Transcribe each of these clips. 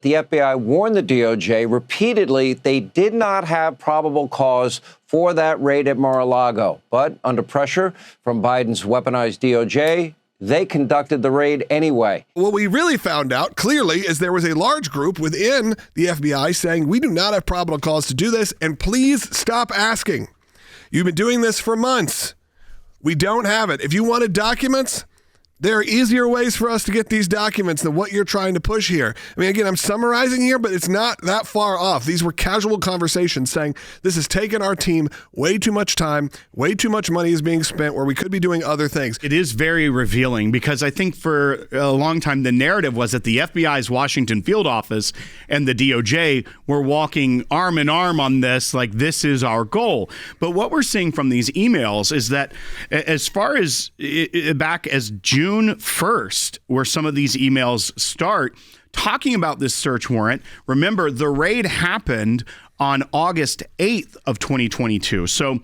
The FBI warned the DOJ repeatedly they did not have probable cause for that raid at Mar-a-Lago. But under pressure from Biden's weaponized DOJ, they conducted the raid anyway. What we really found out clearly is there was a large group within the FBI saying, we do not have probable cause to do this, and please stop asking. You've been doing this for months. We don't have it. If you wanted documents, there are easier ways for us to get these documents than what you're trying to push here. I mean, again, I'm summarizing here, but it's not that far off. These were casual conversations saying this has taken our team way too much time, way too much money is being spent where we could be doing other things. It is very revealing because I think for a long time the narrative was that the FBI's Washington field office and the DOJ were walking arm in arm on this, like this is our goal. But what we're seeing from these emails is that as far as back as June 1st, where some of these emails start talking about this search warrant. Remember, the raid happened on August 8th of 2022. So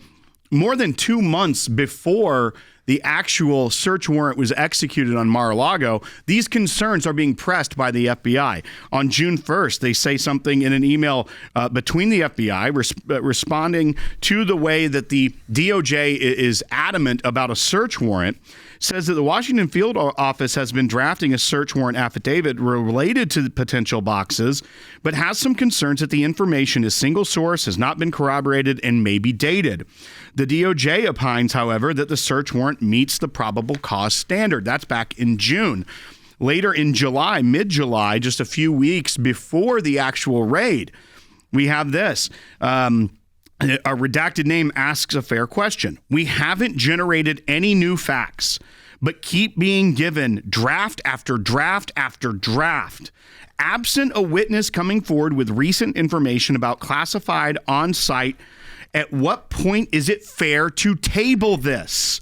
more than 2 months before the actual search warrant was executed on Mar-a-Lago, these concerns are being pressed by the FBI. On June 1st, they say something in an email between the FBI responding to the way that the DOJ is adamant about a search warrant, says that the Washington field office has been drafting a search warrant affidavit related to the potential boxes, but has some concerns that the information is single source, has not been corroborated, and may be dated. The DOJ opines, however, that the search warrant meets the probable cause standard. That's back in June. Later in July, mid-July, just a few weeks before the actual raid, we have this. A redacted name asks a fair question. We haven't generated any new facts, but keep being given draft after draft after draft. Absent a witness coming forward with recent information about classified on-site, at what point is it fair to table this?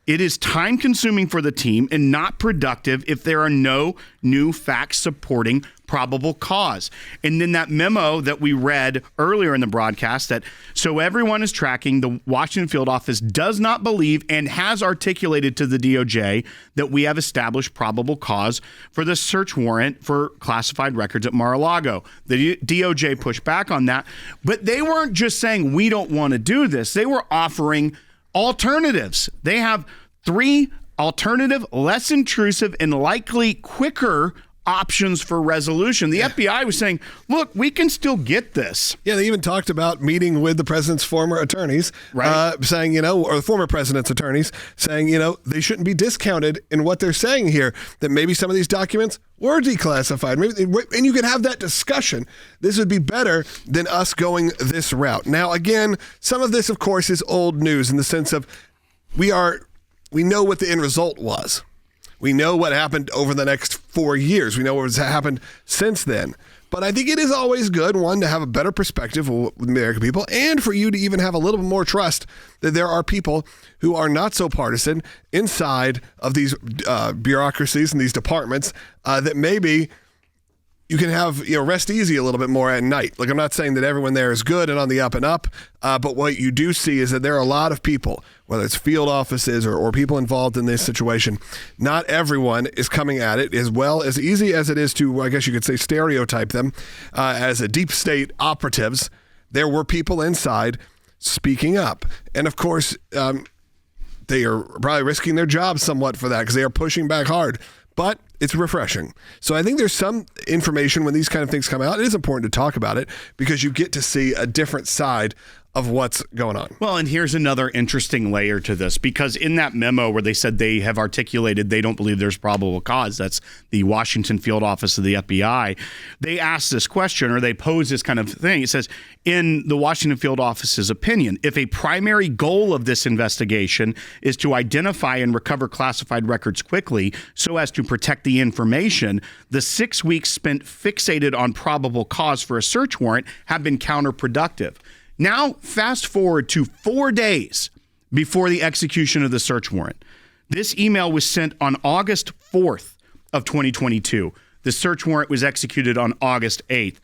It is time-consuming for the team and not productive if there are no new facts supporting probable cause. And then that memo that we read earlier in the broadcast that so everyone is tracking, the Washington field office does not believe and has articulated to the DOJ that we have established probable cause for the search warrant for classified records at Mar-a-Lago. The DOJ pushed back on that, but they weren't just saying we don't want to do this. They were offering alternatives. They have 3 alternative, less intrusive, and likely quicker options for resolution. The FBI was saying, look, we can still get this. Yeah, they even talked about meeting with the president's former attorneys, right. Saying, or the former president's attorneys, saying, they shouldn't be discounted in what they're saying here, that maybe some of these documents were declassified. And you can have that discussion. This would be better than us going this route. Now, again, some of this, of course, is old news in the sense of we know what the end result was. We know what happened over the next 4 years. We know what has happened since then. But I think it is always good, one, to have a better perspective with American people, and for you to even have a little bit more trust that there are people who are not so partisan inside of these bureaucracies and these departments that maybe you can have, rest easy a little bit more at night. Like, I'm not saying that everyone there is good and on the up and up, but what you do see is that there are a lot of people, whether it's field offices or people involved in this situation. Not everyone is coming at it as well as easy as it is to, I guess you could say, stereotype them as a deep state operatives. There were people inside speaking up. And of course, they are probably risking their jobs somewhat for that because they are pushing back hard. But it's refreshing. So I think there's some information when these kind of things come out. It is important to talk about it because you get to see a different side of what's going on. Well, and here's another interesting layer to this, because in that memo where they said they have articulated they don't believe there's probable cause, that's the Washington field office of the FBI, they asked this question, or they pose this kind of thing. It says, in the Washington field office's opinion, if a primary goal of this investigation is to identify and recover classified records quickly so as to protect the information, the 6 weeks spent fixated on probable cause for a search warrant have been counterproductive. Now, fast forward to 4 days before the execution of the search warrant. This email was sent on August 4th of 2022. The search warrant was executed on August 8th.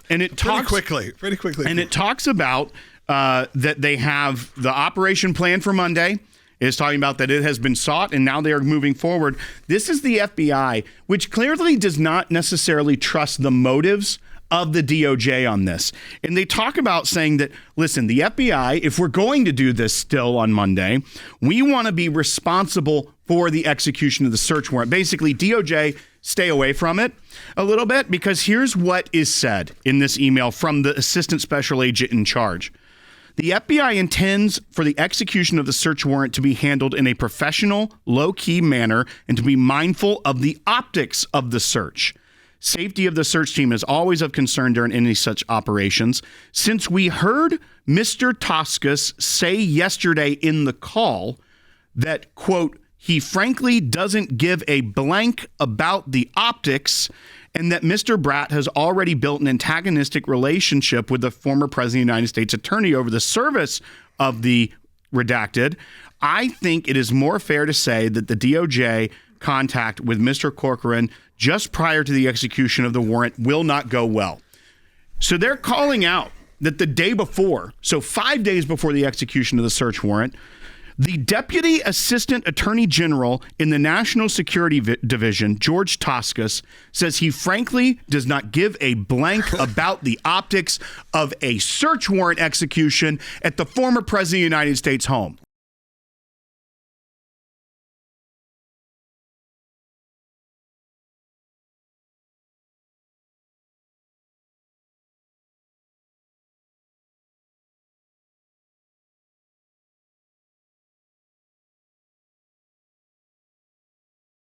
And it talks pretty quickly. And it talks about that they have the operation plan for Monday, is talking about that it has been sought and now they are moving forward. This is the FBI, which clearly does not necessarily trust the motives of the DOJ on this. And they talk about saying that, listen, the FBI, if we're going to do this still on Monday, we want to be responsible for the execution of the search warrant. Basically, DOJ, stay away from it a little bit, because here's what is said in this email from the assistant special agent in charge. The FBI intends for the execution of the search warrant to be handled in a professional, low-key manner and to be mindful of the optics of the search. Safety of the search team is always of concern during any such operations. Since we heard Mr. Toscas say yesterday in the call that, quote, he frankly doesn't give a blank about the optics, and that Mr. Bratt has already built an antagonistic relationship with the former president of the United States attorney over the service of the redacted, I think it is more fair to say that the DOJ contact with Mr. Corcoran just prior to the execution of the warrant will not go well. So they're calling out that the day before, so 5 days before the execution of the search warrant, the Deputy Assistant Attorney General in the National Security Division, George Toscas, says he frankly does not give a blank about the optics of a search warrant execution at the former President of the United States home.